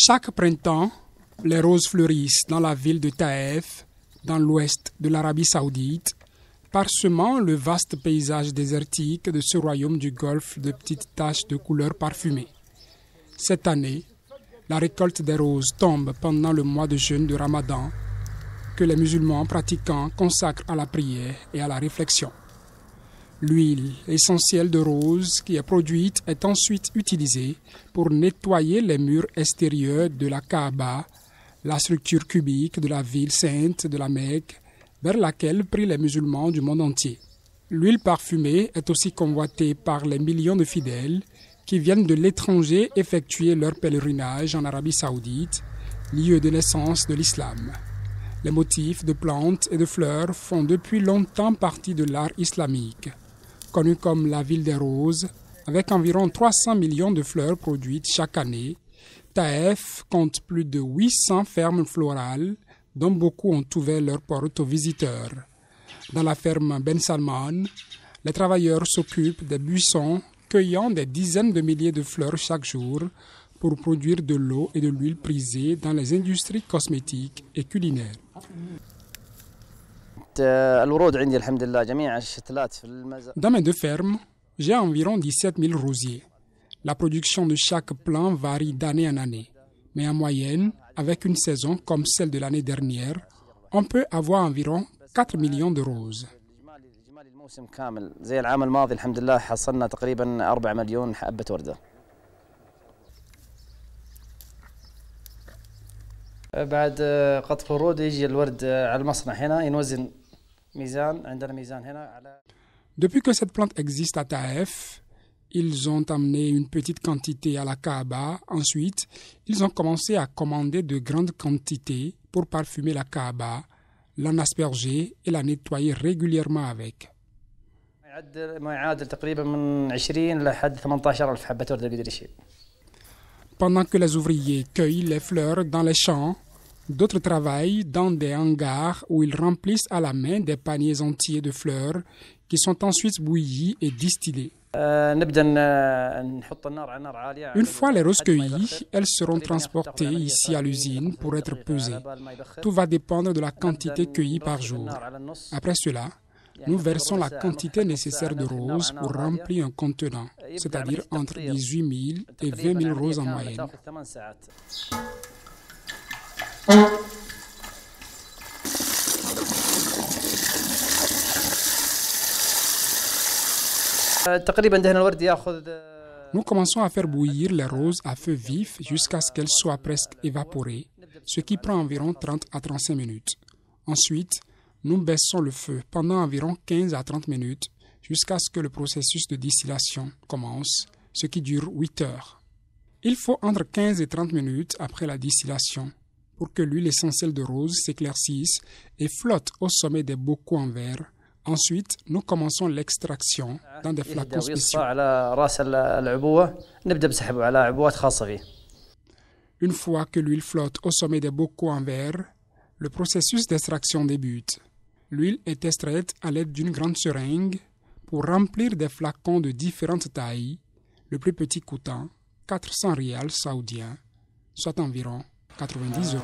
Chaque printemps, les roses fleurissent dans la ville de Taïf, dans l'ouest de l'Arabie saoudite, parsemant le vaste paysage désertique de ce royaume du Golfe de petites taches de couleurs parfumées. Cette année, la récolte des roses tombe pendant le mois de jeûne de Ramadan, que les musulmans pratiquants consacrent à la prière et à la réflexion. L'huile essentielle de rose qui est produite est ensuite utilisée pour nettoyer les murs extérieurs de la Kaaba, la structure cubique de la ville sainte de la Mecque, vers laquelle prient les musulmans du monde entier. L'huile parfumée est aussi convoitée par les millions de fidèles qui viennent de l'étranger effectuer leur pèlerinage en Arabie saoudite, lieu de naissance de l'islam. Les motifs de plantes et de fleurs font depuis longtemps partie de l'art islamique. Connue comme la ville des roses, avec environ 300 millions de fleurs produites chaque année, Taïf compte plus de 800 fermes florales, dont beaucoup ont ouvert leurs portes aux visiteurs. Dans la ferme Ben Salman, les travailleurs s'occupent des buissons, cueillant des dizaines de milliers de fleurs chaque jour pour produire de l'eau et de l'huile prisée dans les industries cosmétiques et culinaires. Dans mes deux fermes, j'ai environ 17 000 rosiers. La production de chaque plant varie d'année en année, mais en moyenne, avec une saison comme celle de l'année dernière, on peut avoir environ 4 millions de roses. Depuis que cette plante existe à Taïf, ils ont amené une petite quantité à la Kaaba. Ensuite, ils ont commencé à commander de grandes quantités pour parfumer la Kaaba, l'en asperger et la nettoyer régulièrement avec. Pendant que les ouvriers cueillent les fleurs dans les champs, d'autres travaillent dans des hangars où ils remplissent à la main des paniers entiers de fleurs qui sont ensuite bouillis et distillés. Une fois les roses cueillies, elles seront transportées ici à l'usine pour être pesées. Tout va dépendre de la quantité cueillie par jour. Après cela, nous versons la quantité nécessaire de roses pour remplir un contenant, c'est-à-dire entre 18 000 et 20 000 roses en moyenne. Nous commençons à faire bouillir les roses à feu vif jusqu'à ce qu'elles soient presque évaporées, ce qui prend environ 30 à 35 minutes. Ensuite, nous baissons le feu pendant environ 15 à 30 minutes jusqu'à ce que le processus de distillation commence, ce qui dure 8 heures. Il faut entre 15 et 30 minutes après la distillation pour que l'huile essentielle de rose s'éclaircisse et flotte au sommet des bocaux en verre. Ensuite, nous commençons l'extraction dans des flacons spéciaux. Une fois que l'huile flotte au sommet des bocaux en verre, le processus d'extraction débute. L'huile est extraite à l'aide d'une grande seringue pour remplir des flacons de différentes tailles, le plus petit coûtant 400 rials saoudiens, soit environ 90 €.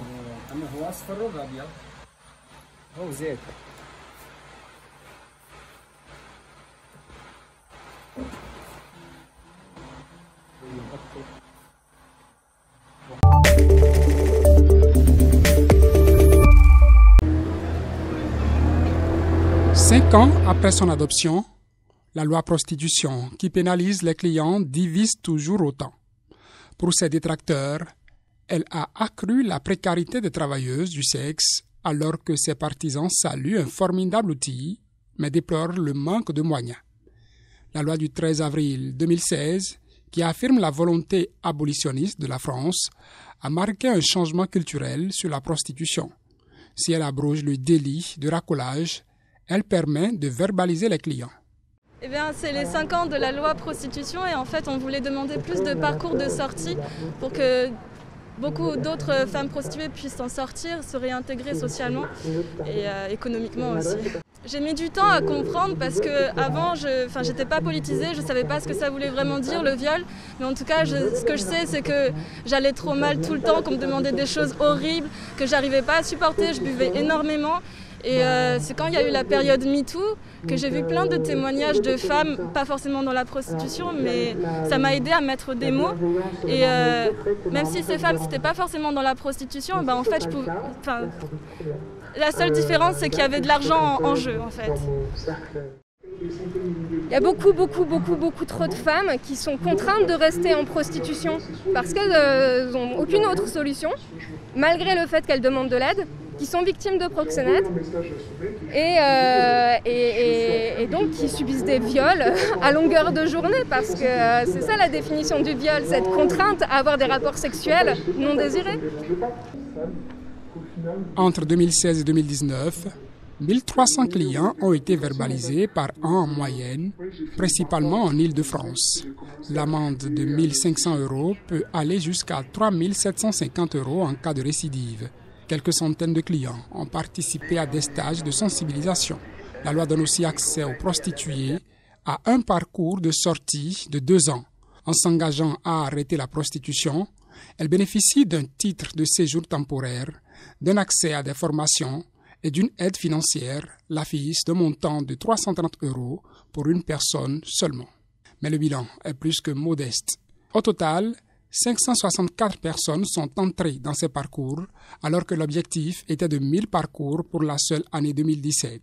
5 ans après son adoption, la loi prostitution qui pénalise les clients divise toujours autant. Pour ses détracteurs, elle a accru la précarité des travailleuses du sexe alors que ses partisans saluent un formidable outil mais déplorent le manque de moyens. La loi du 13 avril 2016, qui affirme la volonté abolitionniste de la France, a marqué un changement culturel sur la prostitution. Si elle abroge le délit de racolage, elle permet de verbaliser les clients. Eh bien, c'est les 5 ans de la loi prostitution et en fait, on voulait demander plus de parcours de sortie pour que beaucoup d'autres femmes prostituées puissent en sortir, se réintégrer socialement et économiquement aussi. J'ai mis du temps à comprendre parce qu'avant, je n'étais pas politisée, je ne savais pas ce que ça voulait vraiment dire, le viol. Mais en tout cas, ce que je sais, c'est que j'allais trop mal tout le temps, qu'on me demandait des choses horribles, que j'arrivais pas à supporter, je buvais énormément. Et c'est quand il y a eu la période MeToo que j'ai vu plein de témoignages de femmes, pas forcément dans la prostitution, mais ça m'a aidé à mettre des mots. Et même si ces femmes, c'était pas forcément dans la prostitution, ben en fait, la seule différence, c'est qu'il y avait de l'argent en jeu, en fait. Il y a beaucoup trop de femmes qui sont contraintes de rester en prostitution parce qu'elles n'ont aucune autre solution, malgré le fait qu'elles demandent de l'aide, qui sont victimes de proxénètes et donc qui subissent des viols à longueur de journée parce que c'est ça la définition du viol, cette contrainte à avoir des rapports sexuels non désirés. Entre 2016 et 2019, 1300 clients ont été verbalisés par an en moyenne, principalement en Île-de-France. L'amende de 1 500 € peut aller jusqu'à 3 750 € en cas de récidive. Quelques centaines de clients ont participé à des stages de sensibilisation. La loi donne aussi accès aux prostituées à un parcours de sortie de 2 ans. En s'engageant à arrêter la prostitution, elles bénéficient d'un titre de séjour temporaire, d'un accès à des formations et d'une aide financière, l'affiche d'un montant de 330 € pour une personne seulement. Mais le bilan est plus que modeste. Au total, 564 personnes sont entrées dans ces parcours, alors que l'objectif était de 1000 parcours pour la seule année 2017.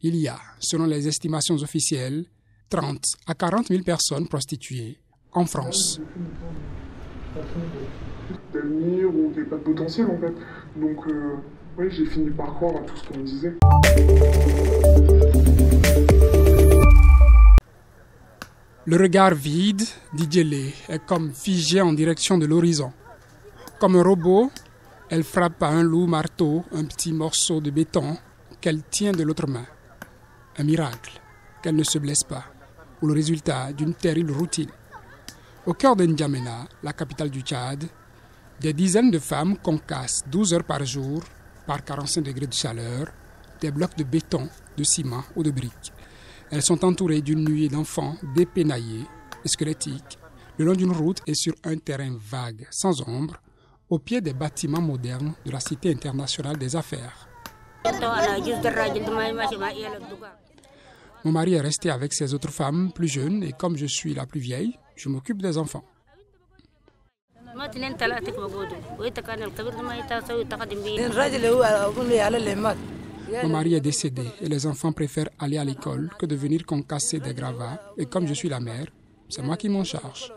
Il y a, selon les estimations officielles, 30 à 40 000 personnes prostituées en France. D'avenir ou qui n'avait pas de potentiel en fait. Donc oui, j'ai fini par croire à tout ce qu'on me disait. Le regard vide d'Idjele est comme figé en direction de l'horizon. Comme un robot, elle frappe à un lourd marteau un petit morceau de béton qu'elle tient de l'autre main. Un miracle qu'elle ne se blesse pas, ou le résultat d'une terrible routine. Au cœur de N'Djamena, la capitale du Tchad, des dizaines de femmes concassent 12 heures par jour, par 45 degrés de chaleur, des blocs de béton, de ciment ou de briques. Elles sont entourées d'une nuée d'enfants dépénaillés et squelettiques, le long d'une route et sur un terrain vague, sans ombre, au pied des bâtiments modernes de la Cité internationale des affaires. Mon mari est resté avec ses autres femmes plus jeunes et comme je suis la plus vieille, je m'occupe des enfants. Mon mari est décédé et les enfants préfèrent aller à l'école que de venir concasser des gravats. Et comme je suis la mère, c'est moi qui m'en charge.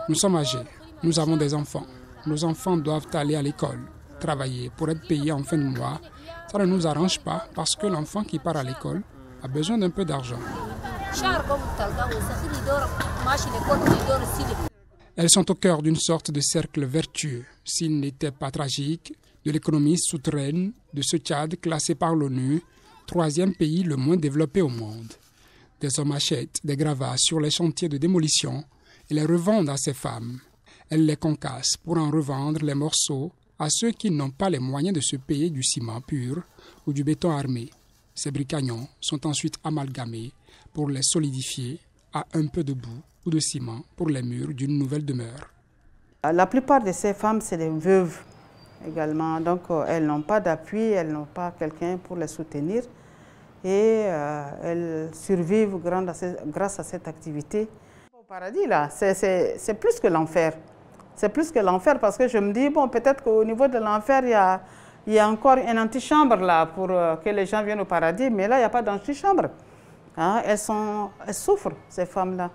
Nous sommes âgés, nous avons des enfants. Nos enfants doivent aller à l'école, travailler pour être payés en fin de mois. Ça ne nous arrange pas parce que l'enfant qui part à l'école a besoin d'un peu d'argent. Elles sont au cœur d'une sorte de cercle vertueux, s'il n'était pas tragique, de l'économie souterraine de ce Tchad classé par l'ONU, 3e pays le moins développé au monde. Des hommes achètent des gravats sur les chantiers de démolition et les revendent à ces femmes. Elles les concassent pour en revendre les morceaux à ceux qui n'ont pas les moyens de se payer du ciment pur ou du béton armé. Ces bricagnons sont ensuite amalgamés pour les solidifier à un peu de boue ou de ciment pour les murs d'une nouvelle demeure. La plupart de ces femmes, c'est des veuves également. Donc, elles n'ont pas d'appui, elles n'ont pas quelqu'un pour les soutenir. Et elles survivent grâce à cette activité. Au paradis, là, c'est plus que l'enfer. C'est plus que l'enfer parce que je me dis, bon, peut-être qu'au niveau de l'enfer, il y a encore une antichambre là pour que les gens viennent au paradis. Mais là, il n'y a pas d'antichambre. Hein, elles souffrent, ces femmes-là.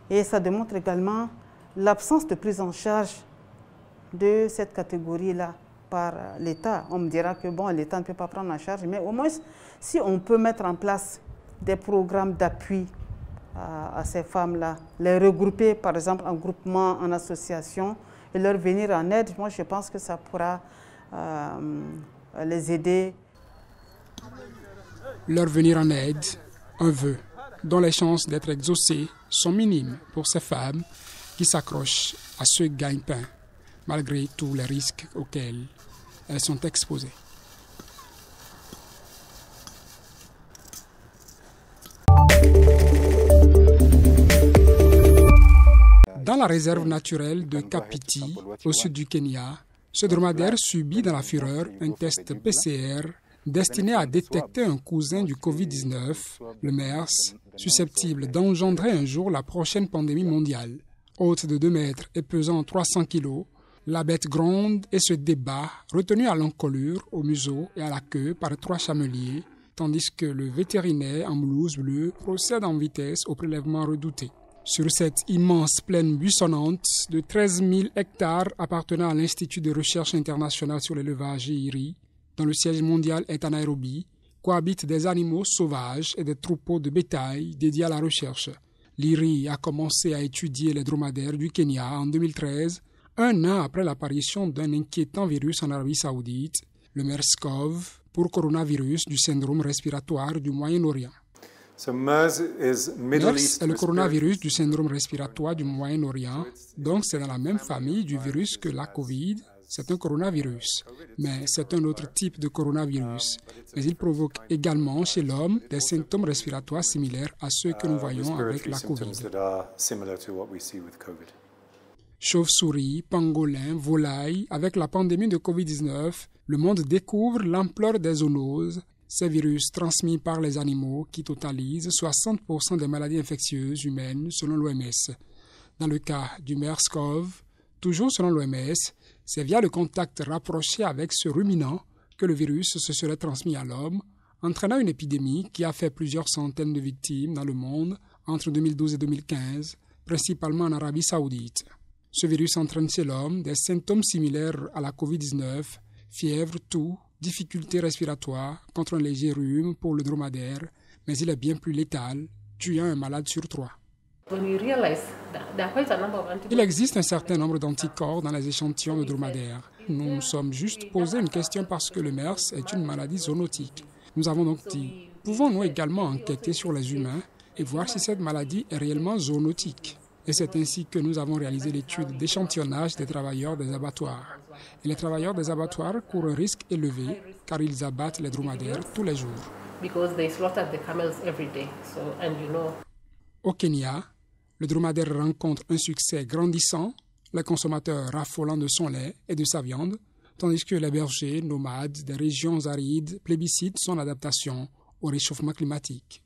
Et ça démontre également l'absence de prise en charge de cette catégorie-là par l'État. On me dira que bon, l'État ne peut pas prendre en charge, mais au moins, si on peut mettre en place des programmes d'appui à ces femmes-là, les regrouper par exemple en groupement, en association, et leur venir en aide, moi je pense que ça pourra les aider. Leur venir en aide, un vœu dont les chances d'être exaucées sont minimes pour ces femmes qui s'accrochent à ce gagne-pain. malgré tous les risques auxquels elles sont exposées. Dans la réserve naturelle de Kapiti, au sud du Kenya, ce dromadaire subit dans la fureur un test PCR destiné à détecter un cousin du Covid-19, le MERS, susceptible d'engendrer un jour la prochaine pandémie mondiale. Haute de 2 mètres et pesant 300 kilos, la bête gronde et se débat, retenue à l'encolure, au museau et à la queue par 3 chameliers, tandis que le vétérinaire en blouse bleue procède en vitesse au prélèvement redouté. Sur cette immense plaine buissonnante de 13 000 hectares appartenant à l'Institut de recherche internationale sur l'élevage IRI, dont le siège mondial est à Nairobi, cohabitent des animaux sauvages et des troupeaux de bétail dédiés à la recherche. L'IRI a commencé à étudier les dromadaires du Kenya en 2013, un an après l'apparition d'un inquiétant virus en Arabie Saoudite, le MERS-CoV, pour coronavirus du syndrome respiratoire du Moyen-Orient. MERS est le coronavirus du syndrome respiratoire du Moyen-Orient, donc c'est dans la même famille du virus que la Covid. C'est un coronavirus, mais c'est un autre type de coronavirus. Mais il provoque également chez l'homme des symptômes respiratoires similaires à ceux que nous voyons avec la Covid. Chauves-souris, pangolins, volailles, avec la pandémie de Covid-19, le monde découvre l'ampleur des zoonoses, ces virus transmis par les animaux qui totalisent 60% des maladies infectieuses humaines selon l'OMS. Dans le cas du MERS-CoV, toujours selon l'OMS, c'est via le contact rapproché avec ce ruminant que le virus se serait transmis à l'homme, entraînant une épidémie qui a fait plusieurs centaines de victimes dans le monde entre 2012 et 2015, principalement en Arabie Saoudite. Ce virus entraîne chez l'homme des symptômes similaires à la COVID-19, fièvre, toux, difficultés respiratoires, contre un léger rhume pour le dromadaire, mais il est bien plus létal, tuant un malade sur 3. Il existe un certain nombre d'anticorps dans les échantillons de dromadaires. Nous nous sommes juste posé une question parce que le MERS est une maladie zoonotique. Nous avons donc dit, pouvons-nous également enquêter sur les humains et voir si cette maladie est réellement zoonotique? Et c'est ainsi que nous avons réalisé l'étude d'échantillonnage des travailleurs des abattoirs. Et les travailleurs des abattoirs courent un risque élevé car ils abattent les dromadaires tous les jours. Au Kenya, le dromadaire rencontre un succès grandissant, les consommateurs raffolant de son lait et de sa viande, tandis que les bergers nomades des régions arides plébiscitent son adaptation au réchauffement climatique.